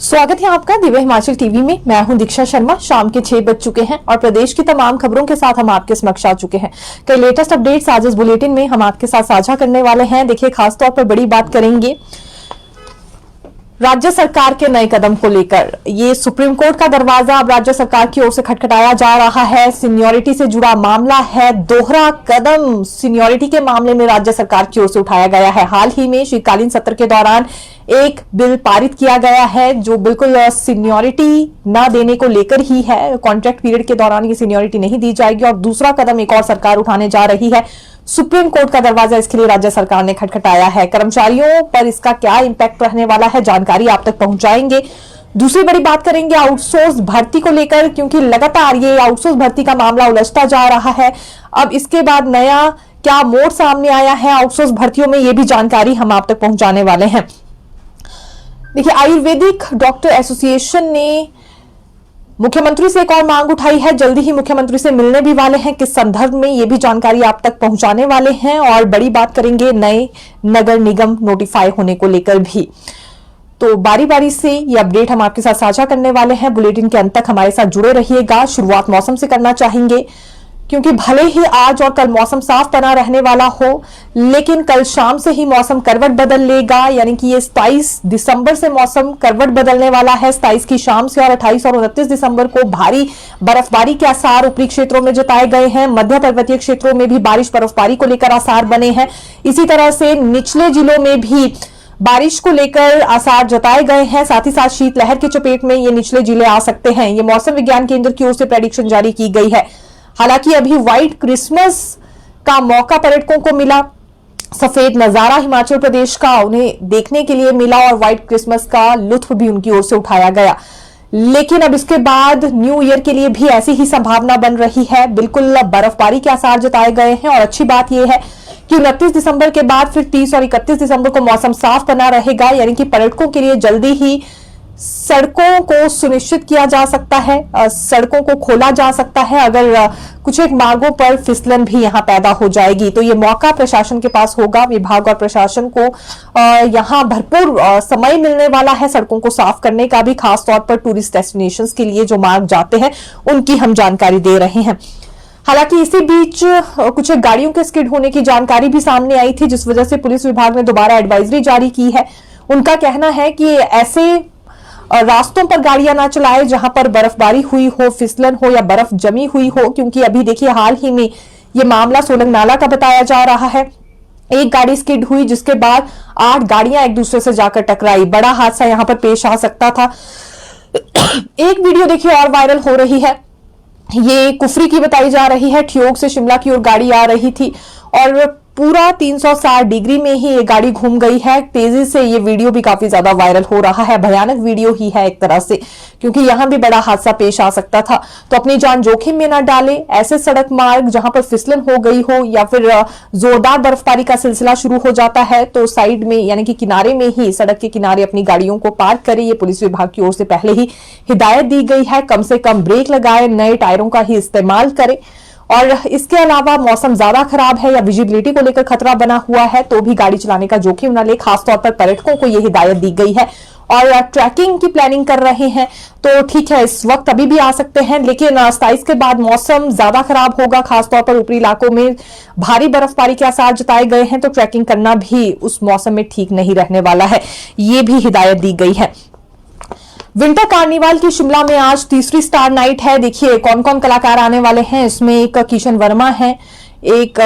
स्वागत है आपका दिव्य हिमाचल टीवी में। मैं हूं दीक्षा शर्मा। शाम के 6 बज चुके हैं और प्रदेश की तमाम खबरों के साथ हम आपके समक्ष आ चुके हैं। कई लेटेस्ट अपडेट्स आज इस बुलेटिन में हम आपके साथ साझा करने वाले हैं। देखिए, खासतौर पर बड़ी बात करेंगे राज्य सरकार के नए कदम को लेकर। ये सुप्रीम कोर्ट का दरवाजा अब राज्य सरकार की ओर से खटखटाया जा रहा है। सीनियरिटी से जुड़ा मामला है। दोहरा कदम सीनियरिटी के मामले में राज्य सरकार की ओर से उठाया गया है। हाल ही में शीतकालीन सत्र के दौरान एक बिल पारित किया गया है जो बिल्कुल सीनियरिटी न देने को लेकर ही है। कॉन्ट्रैक्ट पीरियड के दौरान ये सीनियरिटी नहीं दी जाएगी और दूसरा कदम एक और सरकार उठाने जा रही है। सुप्रीम कोर्ट का दरवाजा इसके लिए राज्य सरकार ने खटखटाया है। कर्मचारियों पर इसका क्या इंपैक्ट रहने वाला है, जानकारी आप तक पहुंचाएंगे। दूसरी बड़ी बात करेंगे आउटसोर्स भर्ती को लेकर, क्योंकि लगातार ये आउटसोर्स भर्ती का मामला उलझता जा रहा है। अब इसके बाद नया क्या मोड़ सामने आया है आउटसोर्स भर्तियों में, ये भी जानकारी हम आप तक पहुंचाने वाले हैं। देखिए, आयुर्वेदिक डॉक्टर एसोसिएशन ने मुख्यमंत्री से एक और मांग उठाई है। जल्दी ही मुख्यमंत्री से मिलने भी वाले हैं। किस संदर्भ में, ये भी जानकारी आप तक पहुंचाने वाले हैं। और बड़ी बात करेंगे नए नगर निगम नोटिफाई होने को लेकर भी। तो बारी बारी से ये अपडेट हम आपके साथ साझा करने वाले हैं। बुलेटिन के अंत तक हमारे साथ जुड़े रहिएगा। शुरुआत मौसम से करना चाहेंगे, क्योंकि भले ही आज और कल मौसम साफ बना रहने वाला हो, लेकिन कल शाम से ही मौसम करवट बदल लेगा। यानी कि ये 27 दिसंबर से मौसम करवट बदलने वाला है। 27 की शाम से और 28 और 29 दिसंबर को भारी बर्फबारी के आसार ऊपरी क्षेत्रों में जताए गए हैं। मध्य पर्वतीय क्षेत्रों में भी बारिश बर्फबारी को लेकर आसार बने हैं। इसी तरह से निचले जिलों में भी बारिश को लेकर आसार जताए गए हैं। साथ ही साथ शीतलहर की चपेट में ये निचले जिले आ सकते हैं। ये मौसम विज्ञान केंद्र की ओर से प्रेडिक्शन जारी की गई है। हालांकि अभी व्हाइट क्रिसमस का मौका पर्यटकों को मिला। सफेद नजारा हिमाचल प्रदेश का उन्हें देखने के लिए मिला और व्हाइट क्रिसमस का लुत्फ भी उनकी ओर से उठाया गया। लेकिन अब इसके बाद न्यू ईयर के लिए भी ऐसी ही संभावना बन रही है। बिल्कुल बर्फबारी के आसार जताए गए हैं। और अच्छी बात यह है कि 29 दिसंबर के बाद फिर 30 और 31 दिसंबर को मौसम साफ बना रहेगा। यानी कि पर्यटकों के लिए जल्दी ही सड़कों को सुनिश्चित किया जा सकता है, सड़कों को खोला जा सकता है। अगर कुछ एक मार्गों पर फिसलन भी यहां पैदा हो जाएगी तो ये मौका प्रशासन के पास होगा। विभाग और प्रशासन को यहां भरपूर समय मिलने वाला है सड़कों को साफ करने का भी। खास तौर पर टूरिस्ट डेस्टिनेशंस के लिए जो मार्ग जाते हैं उनकी हम जानकारी दे रहे हैं। हालांकि इसी बीच कुछ एक गाड़ियों के स्किड होने की जानकारी भी सामने आई थी, जिस वजह से पुलिस विभाग ने दोबारा एडवाइजरी जारी की है। उनका कहना है कि ऐसे रास्तों पर गाड़ियां ना चलाएं जहां पर बर्फबारी हुई हो, फिसलन हो या बर्फ जमी हुई हो। क्योंकि अभी देखिए, हाल ही में ये मामला सोलंग नाला का बताया जा रहा है। एक गाड़ी स्किड हुई जिसके बाद 8 गाड़ियां एक दूसरे से जाकर टकराई। बड़ा हादसा यहां पर पेश आ सकता था। एक वीडियो देखिए और वायरल हो रही है। ये कुफरी की बताई जा रही है। ठियोग से शिमला की ओर गाड़ी आ रही थी और पूरा 360 डिग्री में ही ये गाड़ी घूम गई है तेजी से। ये वीडियो भी काफी ज्यादा वायरल हो रहा है। भयानक वीडियो ही है एक तरह से, क्योंकि यहां भी बड़ा हादसा पेश आ सकता था। तो अपनी जान जोखिम में ना डालें। ऐसे सड़क मार्ग जहां पर फिसलन हो गई हो या फिर जोरदार बर्फबारी का सिलसिला शुरू हो जाता है तो साइड में यानी कि किनारे में ही, सड़क के किनारे अपनी गाड़ियों को पार्क करें। ये पुलिस विभाग की ओर से पहले ही हिदायत दी गई है। कम से कम ब्रेक लगाए, नए टायरों का ही इस्तेमाल करें। और इसके अलावा मौसम ज्यादा खराब है या विजिबिलिटी को लेकर खतरा बना हुआ है तो भी गाड़ी चलाने का जोखिम न ले। खासतौर पर पर्यटकों को यह हिदायत दी गई है। और ट्रैकिंग की प्लानिंग कर रहे हैं तो ठीक है, इस वक्त अभी भी आ सकते हैं, लेकिन 27 के बाद मौसम ज्यादा खराब होगा। खासतौर पर ऊपरी इलाकों में भारी बर्फबारी के आसार जताए गए हैं तो ट्रैकिंग करना भी उस मौसम में ठीक नहीं रहने वाला है। ये भी हिदायत दी गई है। विंटर कार्निवाल की शिमला में आज तीसरी स्टार नाइट है। देखिए कौन कौन कलाकार आने वाले हैं। इसमें एक किशन वर्मा है, एक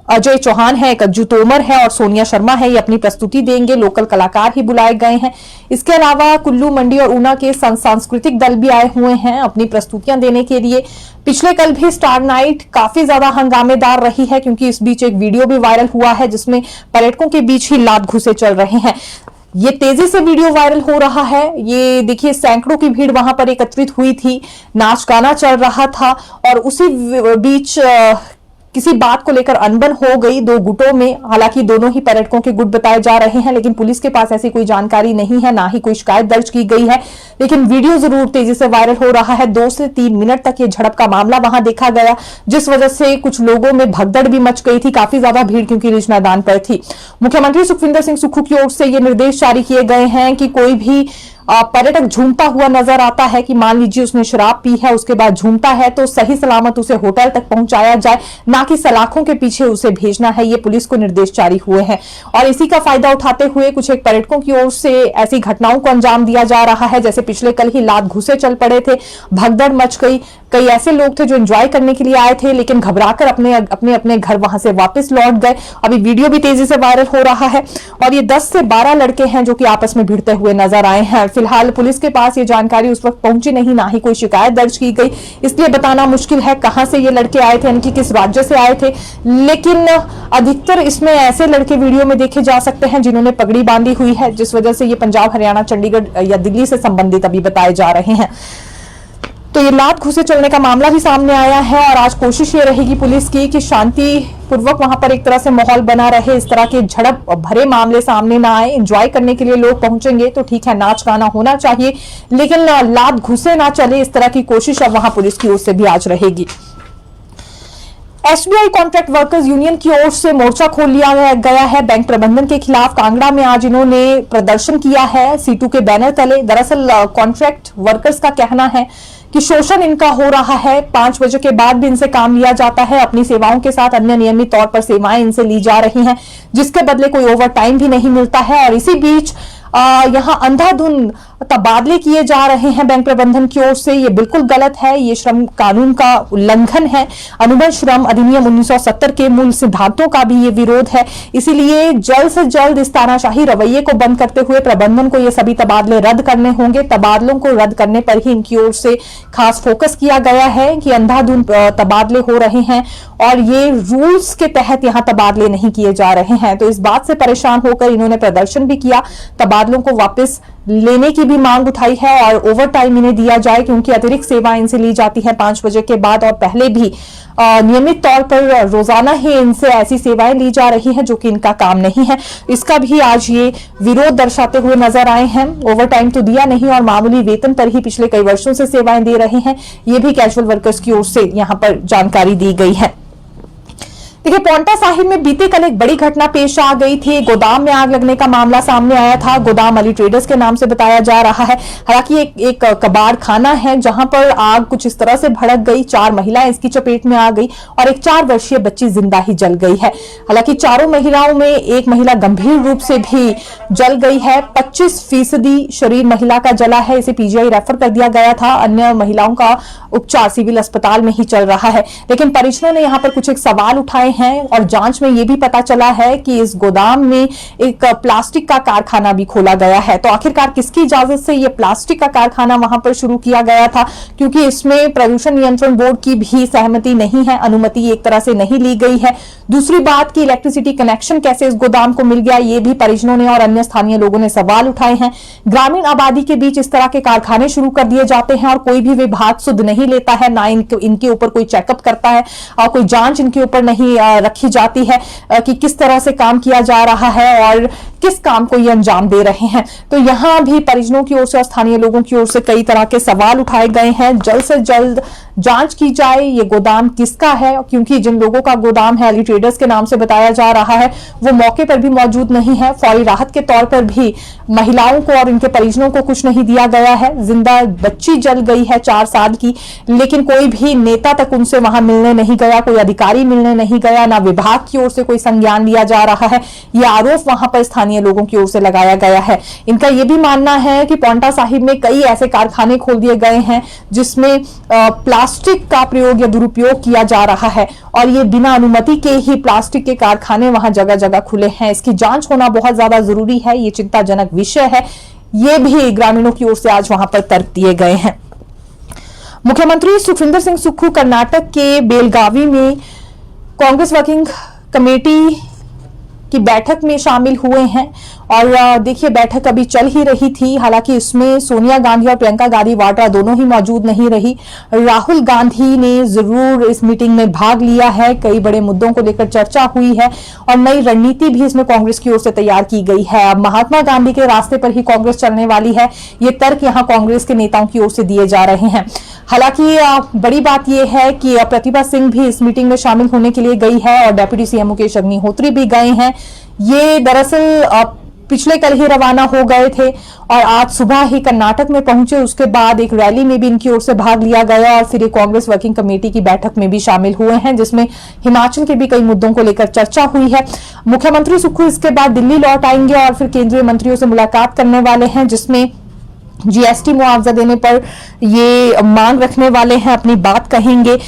अजय चौहान है, एक अज्जू तोमर है और सोनिया शर्मा है। ये अपनी प्रस्तुति देंगे। लोकल कलाकार ही बुलाए गए हैं। इसके अलावा कुल्लू, मंडी और ऊना के सांस्कृतिक दल भी आए हुए हैं अपनी प्रस्तुतियां देने के लिए। पिछले कल भी स्टार नाइट काफी ज्यादा हंगामेदार रही है, क्योंकि इस बीच एक वीडियो भी वायरल हुआ है जिसमें पर्यटकों के बीच ही लात घुसे चल रहे हैं। ये तेजी से वीडियो वायरल हो रहा है। ये देखिए, सैकड़ों की भीड़ वहां पर एकत्रित हुई थी, नाच गाना चल रहा था और उसी बीच किसी बात को लेकर अनबन हो गई दो गुटों में। हालांकि दोनों ही पर्यटकों के गुट बताए जा रहे हैं, लेकिन पुलिस के पास ऐसी कोई जानकारी नहीं है, ना ही कोई शिकायत दर्ज की गई है। लेकिन वीडियो जरूर तेजी से वायरल हो रहा है। 2 से 3 मिनट तक ये झड़प का मामला वहां देखा गया, जिस वजह से कुछ लोगों में भगदड़ भी मच गई थी, काफी ज्यादा भीड़ क्योंकि रिज मैदान पर थी। मुख्यमंत्री सुखविंदर सिंह सुक्खू की ओर से ये निर्देश जारी किए गए हैं कि कोई भी पर्यटक झूमता हुआ नजर आता है, कि मान लीजिए उसने शराब पी है, उसके बाद झूमता है, तो सही सलामत उसे होटल तक पहुंचाया जाए, ना कि सलाखों के पीछे उसे भेजना है। ये पुलिस को निर्देश जारी हुए हैं और इसी का फायदा उठाते हुए कुछ एक पर्यटकों की ओर से ऐसी घटनाओं को अंजाम दिया जा रहा है। जैसे पिछले कल ही लात घुसे चल पड़े थे, भगदड़ मच गई। कई ऐसे लोग थे जो एंजॉय करने के लिए आए थे, लेकिन घबराकर अपने घर वहां से वापस लौट गए। अभी वीडियो भी तेजी से वायरल हो रहा है और ये 10 से 12 लड़के हैं जो कि आपस में भिड़ते हुए नजर आए हैं। फिलहाल पुलिस के पास ये जानकारी उस वक्त पहुंची नहीं, ना ही कोई शिकायत दर्ज की गई, इसलिए बताना मुश्किल है कहां से ये लड़के आए थे, यानी किस राज्य से आए थे। लेकिन अधिकतर इसमें ऐसे लड़के वीडियो में देखे जा सकते हैं जिन्होंने पगड़ी बांधी हुई है, जिस वजह से ये पंजाब, हरियाणा, चंडीगढ़ या दिल्ली से संबंधित अभी बताए जा रहे हैं। तो ये लात घुसे चलने का मामला भी सामने आया है और आज कोशिश ये रहेगी पुलिस की कि शांति पूर्वक वहां पर एक तरह से माहौल बना रहे, इस तरह के झड़प भरे मामले सामने ना आए। एंजॉय करने के लिए लोग पहुंचेंगे तो ठीक है, नाच गाना होना चाहिए, लेकिन लात घुसे ना चले, इस तरह की कोशिश अब वहां पुलिस की ओर से भी आज रहेगी। एसबीआई कॉन्ट्रैक्ट वर्कर्स यूनियन की ओर से मोर्चा खोल लिया गया है बैंक प्रबंधन के खिलाफ। कांगड़ा में आज इन्होंने प्रदर्शन किया है सीटू के बैनर तले। दरअसल कॉन्ट्रैक्ट वर्कर्स का कहना है कि शोषण इनका हो रहा है, 5 बजे के बाद भी इनसे काम लिया जाता है, अपनी सेवाओं के साथ अन्य नियमित तौर पर सेवाएं इनसे ली जा रही हैं, जिसके बदले कोई ओवर टाइम भी नहीं मिलता है। और इसी बीच यहां अंधाधुंध तबादले किए जा रहे हैं बैंक प्रबंधन की ओर से। ये बिल्कुल गलत है, ये श्रम कानून का उल्लंघन है। अनुबंध श्रम अधिनियम 1970 के मूल सिद्धांतों का भी ये विरोध है। इसीलिए जल्द से जल्द इस तानाशाही रवैये को बंद करते हुए प्रबंधन को ये सभी तबादले रद्द करने होंगे। तबादलों को रद्द करने पर ही इनकी ओर से खास फोकस किया गया है कि अंधाधुंध तबादले हो रहे हैं और ये रूल्स के तहत यहां तबादले नहीं किए जा रहे हैं। तो इस बात से परेशान होकर इन्होंने प्रदर्शन भी किया, तबादलों को वापस लेने की भी मांग उठाई है और ओवर टाइम इन्हें दिया जाए, क्योंकि अतिरिक्त सेवाएं इनसे ली जाती हैं 5 बजे के बाद और पहले भी नियमित तौर पर रोजाना ही इनसे ऐसी सेवाएं ली जा रही हैं जो कि इनका काम नहीं है। इसका भी आज ये विरोध दर्शाते हुए नजर आए हैं। ओवर टाइम तो दिया नहीं और मामूली वेतन पर ही पिछले कई वर्षों से सेवाएं दे रहे हैं, ये भी कैजुअल वर्कर्स की ओर से यहां पर जानकारी दी गई है। देखिए, पांवटा साहिब में बीते कल एक बड़ी घटना पेश आ गई थी। गोदाम में आग लगने का मामला सामने आया था। गोदाम अली ट्रेडर्स के नाम से बताया जा रहा है। हालांकि एक कबाड़ खाना है जहां पर आग कुछ इस तरह से भड़क गई, 4 महिलाएं इसकी चपेट में आ गई और एक 4 वर्षीय बच्ची जिंदा ही जल गई है। हालांकि चारों महिलाओं में एक महिला गंभीर रूप से भी जल गई है। 25% शरीर महिला का जला है, इसे पीजीआई रेफर कर दिया गया था। अन्य महिलाओं का उपचार सिविल अस्पताल में ही चल रहा है। लेकिन परिजनों ने यहां पर कुछ एक सवाल उठाए हैं और जांच में यह भी पता चला है कि इस गोदाम में एक प्लास्टिक का कारखाना भी खोला गया है। तो आखिरकार किसकी इजाजत से यह प्लास्टिक का कारखाना वहां पर शुरू किया गया था, क्योंकि इसमें प्रदूषण नियंत्रण बोर्ड की भी सहमति नहीं है, अनुमति एक तरह से नहीं ली गई है। दूसरी बात कि इलेक्ट्रिसिटी कनेक्शन कैसे इस गोदाम को मिल गया, ये भी परिजनों ने और अन्य स्थानीय लोगों ने सवाल उठाए हैं। ग्रामीण आबादी के बीच इस तरह के कारखाने शुरू कर दिए जाते हैं और कोई भी विभाग सुध नहीं लेता है, ना इनके ऊपर कोई चेकअप करता है और कोई जांच इनके ऊपर नहीं रखी जाती है कि किस तरह से काम किया जा रहा है और किस काम को ये अंजाम दे रहे हैं। तो यहां भी परिजनों की ओर से और स्थानीय लोगों की ओर से कई तरह के सवाल उठाए गए हैं। जल्द से जल्द जांच की जाए ये गोदाम किसका है, क्योंकि जिन लोगों का गोदाम है अली ट्रेडर्स के नाम से बताया जा रहा है, वो मौके पर भी मौजूद नहीं है। फौरी राहत के तौर पर भी महिलाओं को और इनके परिजनों को कुछ नहीं दिया गया है। जिंदा बच्ची जल गई है 4 साल की, लेकिन कोई भी नेता तक उनसे वहां मिलने नहीं गया, कोई अधिकारी मिलने नहीं गया, ना विभाग की ओर से कोई संज्ञान लिया जा रहा है। यह आरोप वहां पर स्थानीय लोगों की ओर से लगाया गया है। इनका यह भी मानना है कि पांवटा साहिब में कई ऐसे कारखाने खोल दिए गए हैं जिसमें प्लास्टिक का प्रयोग या दुरुपयोग किया जा रहा है और ये बिना अनुमति के ही प्लास्टिक के कारखाने वहां जगह जगह खुले हैं। इसकी जांच होना बहुत ज्यादा जरूरी है, ये चिंताजनक विषय है। ये भी ग्रामीणों की ओर से आज वहां पर तर्क दिए गए हैं। मुख्यमंत्री सुखविंदर सिंह सुक्खू कर्नाटक के बेलगावी में कांग्रेस वर्किंग कमेटी की बैठक में शामिल हुए हैं और देखिए बैठक अभी चल ही रही थी। हालांकि इसमें सोनिया गांधी और प्रियंका गांधी वाड्रा दोनों ही मौजूद नहीं रही। राहुल गांधी ने जरूर इस मीटिंग में भाग लिया है। कई बड़े मुद्दों को लेकर चर्चा हुई है और नई रणनीति भी इसमें कांग्रेस की ओर से तैयार की गई है। अब महात्मा गांधी के रास्ते पर ही कांग्रेस चलने वाली है, ये तर्क यहां कांग्रेस के नेताओं की ओर से दिए जा रहे हैं। हालांकि बड़ी बात यह है कि प्रतिभा सिंह भी इस मीटिंग में शामिल होने के लिए गई है और डेप्यूटी सीएम मुकेश अग्निहोत्री भी गए हैं। ये दरअसल पिछले कल ही रवाना हो गए थे और आज सुबह ही कर्नाटक में पहुंचे। उसके बाद एक रैली में भी इनकी ओर से भाग लिया गया और फिर ये कांग्रेस वर्किंग कमेटी की बैठक में भी शामिल हुए हैं, जिसमें हिमाचल के भी कई मुद्दों को लेकर चर्चा हुई है। मुख्यमंत्री सुक्खू इसके बाद दिल्ली लौट आएंगे और फिर केंद्रीय मंत्रियों से मुलाकात करने वाले हैं, जिसमें जीएसटी मुआवजा देने पर ये मांग रखने वाले हैं, अपनी बात कहेंगे।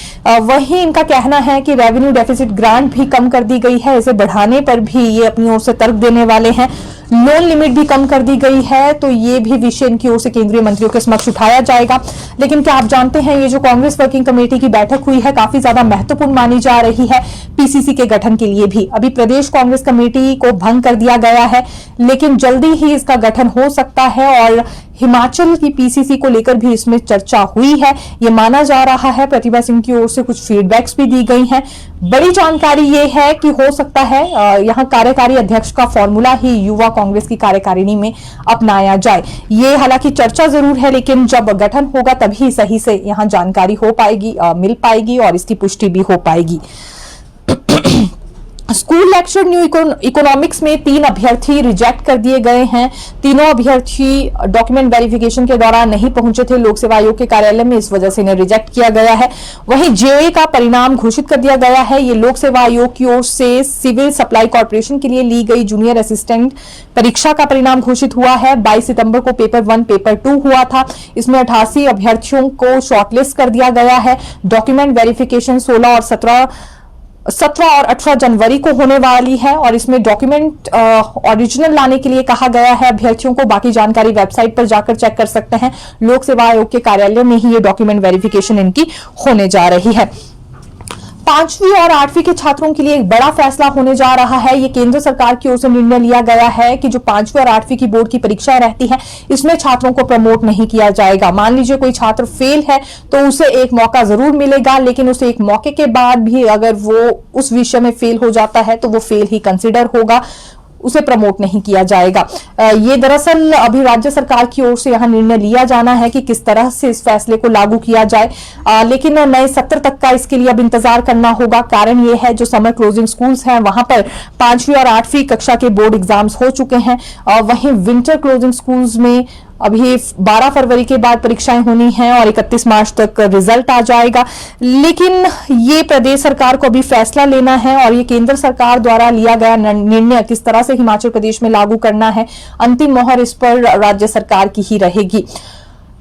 वहीं इनका कहना है कि रेवेन्यू डेफिसिट ग्रांट भी कम कर दी गई है, इसे बढ़ाने पर भी ये अपनी ओर से तर्क देने वाले हैं। लोन लिमिट भी कम कर दी गई है, तो ये भी विषय इनकी ओर से केंद्रीय मंत्रियों के समक्ष उठाया जाएगा। लेकिन क्या आप जानते हैं, ये जो कांग्रेस वर्किंग कमेटी की बैठक हुई है काफी ज्यादा महत्वपूर्ण मानी जा रही है पीसीसी के गठन के लिए भी। अभी प्रदेश कांग्रेस कमेटी को भंग कर दिया गया है, लेकिन जल्दी ही इसका गठन हो सकता है और हिमाचल की पीसीसी को लेकर भी इसमें चर्चा हुई है, ये माना जा रहा है। प्रतिभा सिंह की ओर से कुछ फीडबैक्स भी दी गई हैं। बड़ी जानकारी ये है कि हो सकता है यहां कार्यकारी अध्यक्ष का फॉर्मूला ही युवा कांग्रेस की कार्यकारिणी में अपनाया जाए। ये हालांकि चर्चा जरूर है, लेकिन जब गठन होगा तभी सही से यहां जानकारी हो पाएगी, मिल पाएगी और इसकी पुष्टि भी हो पाएगी। स्कूल लेक्चर न्यू इकोनॉमिक्स में 3 अभ्यर्थी रिजेक्ट कर दिए गए हैं। तीनों अभ्यर्थी डॉक्यूमेंट वेरिफिकेशन के दौरान नहीं पहुंचे थे लोक सेवा आयोग के कार्यालय में, इस वजह से इन्हें रिजेक्ट किया गया है। वहीं जेईई का परिणाम घोषित कर दिया गया है। ये लोक सेवा आयोग की ओर से सिविल सप्लाई कॉर्पोरेशन के लिए ली गई जूनियर असिस्टेंट परीक्षा का परिणाम घोषित हुआ है। 22 सितंबर को पेपर 1 पेपर 2 हुआ था। इसमें 88 अभ्यर्थियों को शॉर्टलिस्ट कर दिया गया है। डॉक्यूमेंट वेरिफिकेशन 16 और 18 जनवरी को होने वाली है और इसमें डॉक्यूमेंट ओरिजिनल लाने के लिए कहा गया है अभ्यर्थियों को। बाकी जानकारी वेबसाइट पर जाकर चेक कर सकते हैं। लोक सेवा आयोग के कार्यालय में ही ये डॉक्यूमेंट वेरिफिकेशन इनकी होने जा रही है। 5वीं और 8वीं के छात्रों के लिए एक बड़ा फैसला होने जा रहा है। ये केंद्र सरकार की ओर से निर्णय लिया गया है कि जो 5वीं और 8वीं की बोर्ड की परीक्षाएं रहती हैं, इसमें छात्रों को प्रमोट नहीं किया जाएगा। मान लीजिए कोई छात्र फेल है तो उसे एक मौका जरूर मिलेगा, लेकिन उसे एक मौके के बाद भी अगर वो उस विषय में फेल हो जाता है तो वो फेल ही कंसिडर होगा, उसे प्रमोट नहीं किया जाएगा। ये दरअसल अभी राज्य सरकार की ओर से यहां निर्णय लिया जाना है कि किस तरह से इस फैसले को लागू किया जाए, लेकिन नए सत्र तक का इसके लिए अब इंतजार करना होगा। कारण ये है जो समर क्लोजिंग स्कूल्स हैं वहां पर 5वीं और 8वीं कक्षा के बोर्ड एग्जाम्स हो चुके हैं। वहीं विंटर क्लोजिंग स्कूल्स में अभी 12 फरवरी के बाद परीक्षाएं होनी हैं और 31 मार्च तक रिजल्ट आ जाएगा। लेकिन ये प्रदेश सरकार को अभी फैसला लेना है और ये केंद्र सरकार द्वारा लिया गया निर्णय किस तरह से हिमाचल प्रदेश में लागू करना है, अंतिम मोहर इस पर राज्य सरकार की ही रहेगी।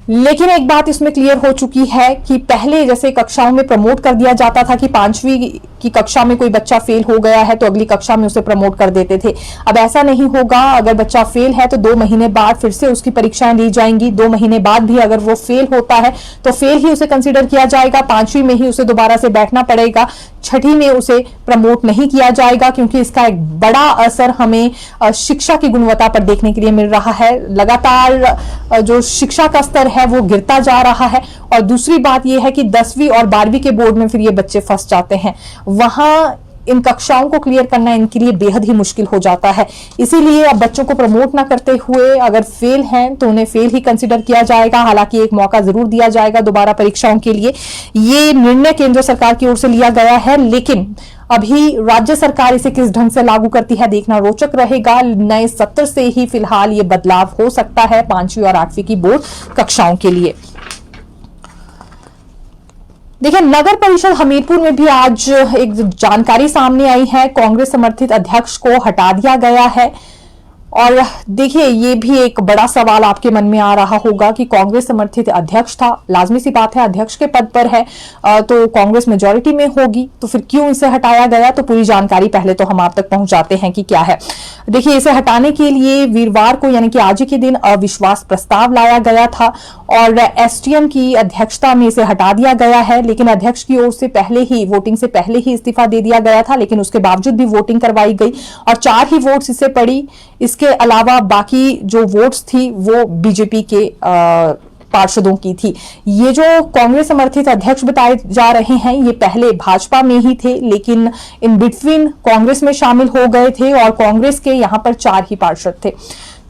लेकिन एक बात इसमें क्लियर हो चुकी है कि पहले जैसे कक्षाओं में प्रमोट कर दिया जाता था कि 5वीं की कक्षा में कोई बच्चा फेल हो गया है तो अगली कक्षा में उसे प्रमोट कर देते थे। अब ऐसा नहीं होगा। अगर बच्चा फेल है तो 2 महीने बाद फिर से उसकी परीक्षाएं ली जाएंगी। 2 महीने बाद भी अगर वो फेल होता है तो फेल ही उसे कंसिडर किया जाएगा। 5वीं में ही उसे दोबारा से बैठना पड़ेगा। 6ठी में उसे प्रमोट नहीं किया जाएगा, क्योंकि इसका एक बड़ा असर हमें शिक्षा की गुणवत्ता पर देखने के लिए मिल रहा है। लगातार जो शिक्षा का स्तर है वो गिरता जा रहा है। और दूसरी बात यह है कि 10वीं और 12वीं के बोर्ड में फिर ये बच्चे फंस जाते हैं, वहां इन कक्षाओं को क्लियर करना इनके लिए बेहद ही मुश्किल हो जाता है। इसीलिए अब बच्चों को प्रमोट ना करते हुए अगर फेल हैं तो उन्हें फेल ही कंसिडर किया जाएगा। हालांकि एक मौका जरूर दिया जाएगा दोबारा परीक्षाओं के लिए। ये निर्णय केंद्र सरकार की ओर से लिया गया है, लेकिन अभी राज्य सरकार इसे किस ढंग से लागू करती है देखना रोचक रहेगा। नए सत्र से ही फिलहाल ये बदलाव हो सकता है 5वीं और 8वीं की बोर्ड कक्षाओं के लिए। देखिए, नगर परिषद हमीरपुर में भी आज एक जानकारी सामने आई है। कांग्रेस समर्थित अध्यक्ष को हटा दिया गया है। और देखिए, ये भी एक बड़ा सवाल आपके मन में आ रहा होगा कि कांग्रेस समर्थित अध्यक्ष था, लाजमी सी बात है, अध्यक्ष के पद पर है तो कांग्रेस मेजॉरिटी में होगी, तो फिर क्यों इसे हटाया गया। तो पूरी जानकारी पहले तो हम आप तक पहुंचाते हैं कि क्या है। देखिए, इसे हटाने के लिए वीरवार को यानी कि आज के दिन अविश्वास प्रस्ताव लाया गया था और एसडीएम की अध्यक्षता में इसे हटा दिया गया है। लेकिन अध्यक्ष की ओर से पहले ही वोटिंग से पहले ही इस्तीफा दे दिया गया था, लेकिन उसके बावजूद भी वोटिंग करवाई गई और 4 ही वोट्स इससे पड़ी। इसके इसके अलावा बाकी जो वोट्स थी वो बीजेपी के पार्षदों की थी। ये जो कांग्रेस समर्थित अध्यक्ष बताए जा रहे हैं ये पहले भाजपा में ही थे, लेकिन इन बिटवीन कांग्रेस में शामिल हो गए थे और कांग्रेस के यहां पर 4 ही पार्षद थे।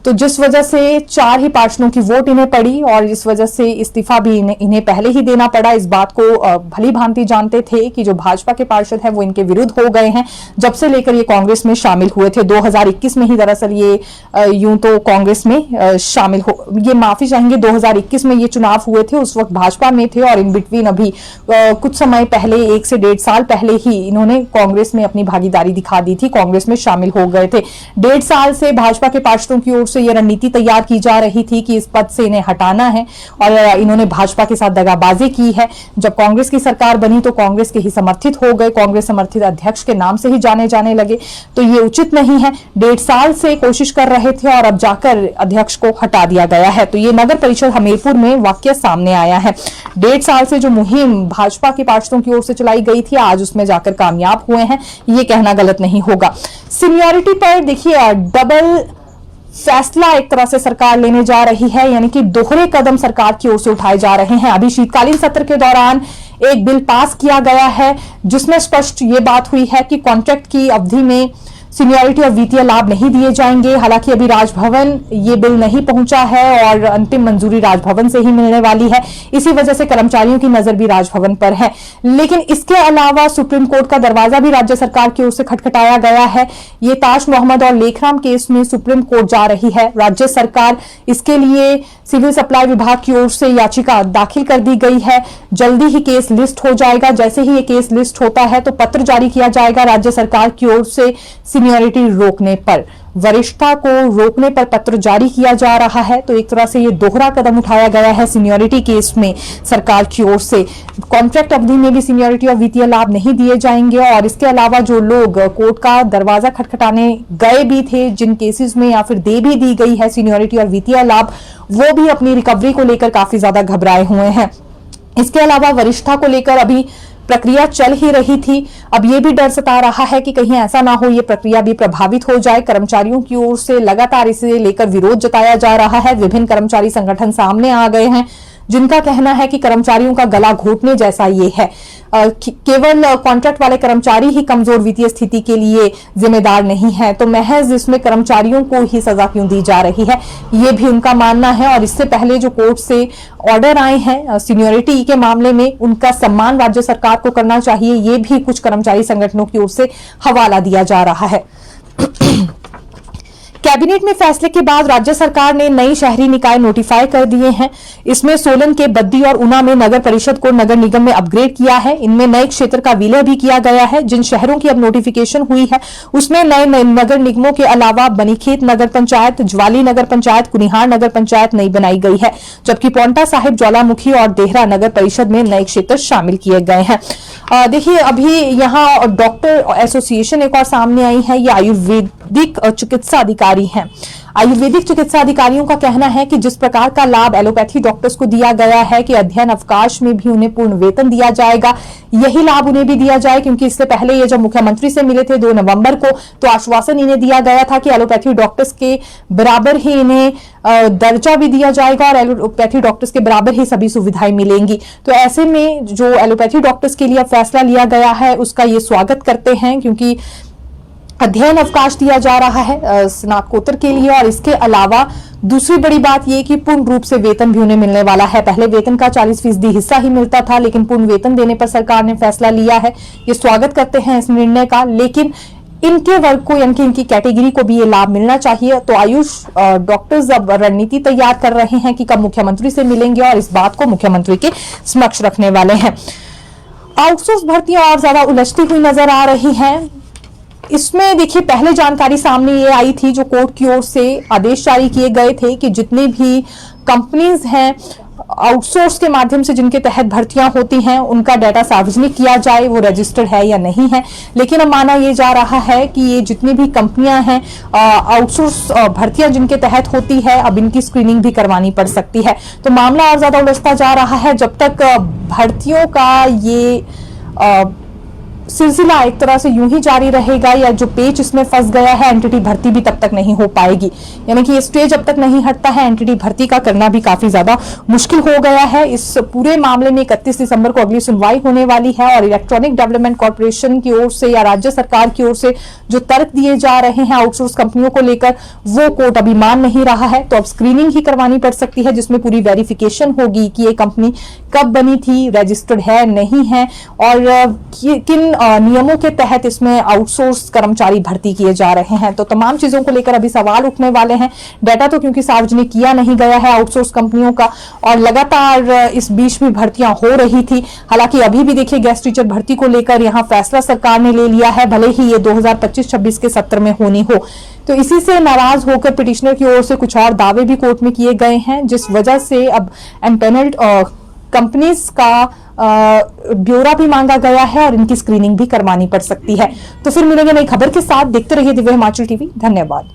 तो जिस वजह से 4 ही पार्षदों की वोट इन्हें पड़ी और इस वजह से इस्तीफा भी इन्हें पहले ही देना पड़ा। इस बात को भली भांति जानते थे कि जो भाजपा के पार्षद हैं वो इनके विरुद्ध हो गए हैं जब से लेकर ये कांग्रेस में शामिल हुए थे। 2021 में ही दरअसल ये यूं तो कांग्रेस में शामिल हो, ये माफी चाहेंगे, 2021 में ये चुनाव हुए थे, उस वक्त भाजपा में थे और इन बिटवीन अभी कुछ समय पहले 1 से 1.5 साल पहले ही इन्होंने कांग्रेस में अपनी भागीदारी दिखा दी थी, कांग्रेस में शामिल हो गए थे। 1.5 साल से भाजपा के पार्षदों की ओर से ये रणनीति तैयार की जा रही थी कि इस पद से इन्हें हटाना है और इन्होंने भाजपा के साथ दगाबाजी की है। जब कांग्रेस की सरकार बनी तो कांग्रेस के ही समर्थित हो गए, कांग्रेस समर्थित अध्यक्ष के नाम से ही जाने जाने लगे, तो ये उचित नहीं है। 1.5 साल से कोशिश कर रहे थे और अब जाकर अध्यक्ष को हटा दिया गया है। तो ये नगर परिषद हमीरपुर में वाकया सामने आया है। 1.5 साल से जो मुहिम भाजपा के पार्षदों की ओर से चलाई गई थी आज उसमें जाकर कामयाब हुए हैं, ये कहना गलत नहीं होगा। सीनियरिटी पर देखिए डबल फैसला एक तरह से सरकार लेने जा रही है, यानी कि दोहरे कदम सरकार की ओर से उठाए जा रहे हैं। अभी शीतकालीन सत्र के दौरान एक बिल पास किया गया है जिसमें स्पष्ट ये बात हुई है कि कॉन्ट्रैक्ट की अवधि में सीनियरिटी और वित्तीय लाभ नहीं दिए जाएंगे। हालांकि अभी राजभवन ये बिल नहीं पहुंचा है और अंतिम मंजूरी राजभवन से ही मिलने वाली है, इसी वजह से कर्मचारियों की नजर भी राजभवन पर है। लेकिन इसके अलावा सुप्रीम कोर्ट का दरवाजा भी राज्य सरकार की ओर से खटखटाया गया है। ये ताज मोहम्मद और लेखराम केस में सुप्रीम कोर्ट जा रही है। राज्य सरकार इसके लिए सिविल सप्लाई विभाग की ओर से याचिका दाखिल कर दी गई है। जल्दी ही केस लिस्ट हो जाएगा। जैसे ही ये केस लिस्ट होता है तो पत्र जारी किया जाएगा राज्य सरकार की ओर से सीनियरिटी रोकने पर, वरिष्ठता को रोकने पर पत्र जारी किया जा रहा है। तो एक तरह से ये दोहरा कदम उठाया गया है सीनियरिटी केस में सरकार की ओर से। कॉन्ट्रैक्ट अवधि में भी सीनियरिटी और वित्तीय लाभ नहीं दिए जाएंगे और इसके अलावा जो लोग कोर्ट का दरवाजा खटखटाने गए भी थे, जिन केसेस में या फिर दे भी दी गई है सीनियरिटी और वित्तीय लाभ, वो भी अपनी रिकवरी को लेकर काफी ज्यादा घबराए हुए हैं। इसके अलावा वरिष्ठता को लेकर अभी प्रक्रिया चल ही रही थी। अब ये भी डर सता रहा है कि कहीं ऐसा ना हो ये प्रक्रिया भी प्रभावित हो जाए। कर्मचारियों की ओर से लगातार इसे लेकर विरोध जताया जा रहा है। विभिन्न कर्मचारी संगठन सामने आ गए हैं जिनका कहना है कि कर्मचारियों का गला घोटने जैसा ये है। केवल कॉन्ट्रैक्ट वाले कर्मचारी ही कमजोर वित्तीय स्थिति के लिए जिम्मेदार नहीं है, तो महज इसमें कर्मचारियों को ही सजा क्यों दी जा रही है, ये भी उनका मानना है। और इससे पहले जो कोर्ट से ऑर्डर आए हैं सीनियरिटी के मामले में, उनका सम्मान राज्य सरकार को करना चाहिए, ये भी कुछ कर्मचारी संगठनों की ओर से हवाला दिया जा रहा है। कैबिनेट में फैसले के बाद राज्य सरकार ने नई शहरी निकाय नोटिफाई कर दिए हैं। इसमें सोलन के बद्दी और ऊना में नगर परिषद को नगर निगम में अपग्रेड किया है। इनमें नए क्षेत्र का विलय भी किया गया है। जिन शहरों की अब नोटिफिकेशन हुई है उसमें नए नगर निगमों के अलावा बनीखेत नगर पंचायत, ज्वाली नगर पंचायत, कुनिहार नगर पंचायत नई बनाई गई है, जबकि पौंटा साहिब, ज्वालामुखी और देहरा नगर परिषद में नए क्षेत्र शामिल किए गए हैं। देखिए अभी यहाँ डॉक्टर एसोसिएशन एक और सामने आई है। ये आयुर्वेदिक चिकित्सा अधिकारी हैं। आयुर्वेदिक चिकित्सा अधिकारियों का कहना है कि जिस प्रकार का लाभ एलोपैथी डॉक्टर्स को दिया गया है कि अध्ययन अवकाश में भी उन्हें पूर्ण वेतन दिया जाएगा, यही लाभ उन्हें भी दिया जाए। क्योंकि इससे पहले ये जब मुख्यमंत्री से मिले थे 2 नवंबर को, तो आश्वासन इन्हें दिया गया था कि एलोपैथी डॉक्टर्स के बराबर ही इन्हें दर्जा भी दिया जाएगा और एलोपैथी डॉक्टर्स के बराबर ही सभी सुविधाएं मिलेंगी। तो ऐसे में जो एलोपैथी डॉक्टर्स के लिए फैसला लिया गया है उसका ये स्वागत करते हैं, क्योंकि अध्ययन अवकाश दिया जा रहा है स्नातकोत्तर के लिए। और इसके अलावा दूसरी बड़ी बात यह कि पूर्ण रूप से वेतन भी उन्हें मिलने वाला है। पहले वेतन का 40% हिस्सा ही मिलता था, लेकिन पूर्ण वेतन देने पर सरकार ने फैसला लिया है। ये स्वागत करते हैं इस निर्णय का, लेकिन इनके वर्ग को यानी कि इनकी कैटेगरी को भी ये लाभ मिलना चाहिए। तो आयुष डॉक्टर्स अब रणनीति तैयार कर रहे हैं कि कब मुख्यमंत्री से मिलेंगे और इस बात को मुख्यमंत्री के समक्ष रखने वाले हैं। आउटसोर्स भर्तियां और ज्यादा उलझती हुई नजर आ रही हैं। इसमें देखिए पहले जानकारी सामने ये आई थी, जो कोर्ट की ओर से आदेश जारी किए गए थे कि जितनी भी कंपनीज हैं आउटसोर्स के माध्यम से जिनके तहत भर्तियां होती हैं उनका डाटा सार्वजनिक किया जाए, वो रजिस्टर्ड है या नहीं है। लेकिन अब माना ये जा रहा है कि ये जितनी भी कंपनियां हैं आउटसोर्स भर्तियां जिनके तहत होती है, अब इनकी स्क्रीनिंग भी करवानी पड़ सकती है। तो मामला और ज्यादा उलझता जा रहा है। जब तक भर्तियों का ये सिलसिला एक तरह से यूं ही जारी रहेगा या जो पेच इसमें फंस गया है एंटिटी भर्ती भी तब तक नहीं हो पाएगी। यानी कि ये स्टेज जब तक नहीं हटता है एंटिटी भर्ती का करना भी काफी ज्यादा मुश्किल हो गया है। इस पूरे मामले में 31 दिसंबर को अगली सुनवाई होने वाली है और इलेक्ट्रॉनिक डेवलपमेंट कॉर्पोरेशन की ओर से या राज्य सरकार की ओर से जो तर्क दिए जा रहे हैं आउटसोर्स कंपनियों को लेकर वो कोर्ट अभी मान नहीं रहा है। तो अब स्क्रीनिंग ही करवानी पड़ सकती है जिसमें पूरी वेरिफिकेशन होगी कि ये कंपनी कब बनी थी, रजिस्टर्ड है नहीं है और किन नियमों के तहत इसमें आउटसोर्स कर्मचारी भर्ती किए जा रहे हैं। तो तमाम चीजों को लेकर अभी सवाल उठने वाले हैं। डाटा तो क्योंकि सार्वजनिक किया नहीं गया है आउटसोर्स कंपनियों का और लगातार इस बीच भी भर्तियां हो रही थी। हालांकि अभी भी देखिए गेस्ट टीचर भर्ती को लेकर यहां फैसला सरकार ने ले लिया है, भले ही ये 2025-26 के सत्र में होनी हो। तो इसी से नाराज होकर पिटिशनर की ओर से कुछ और दावे भी कोर्ट में किए गए हैं, जिस वजह से अब एम्पेनल्ड कंपनीज का ब्यौरा भी मांगा गया है और इनकी स्क्रीनिंग भी करवानी पड़ सकती है। तो फिर मिलेंगे नई खबर के साथ। देखते रहिए दिव्य हिमाचल टीवी। धन्यवाद।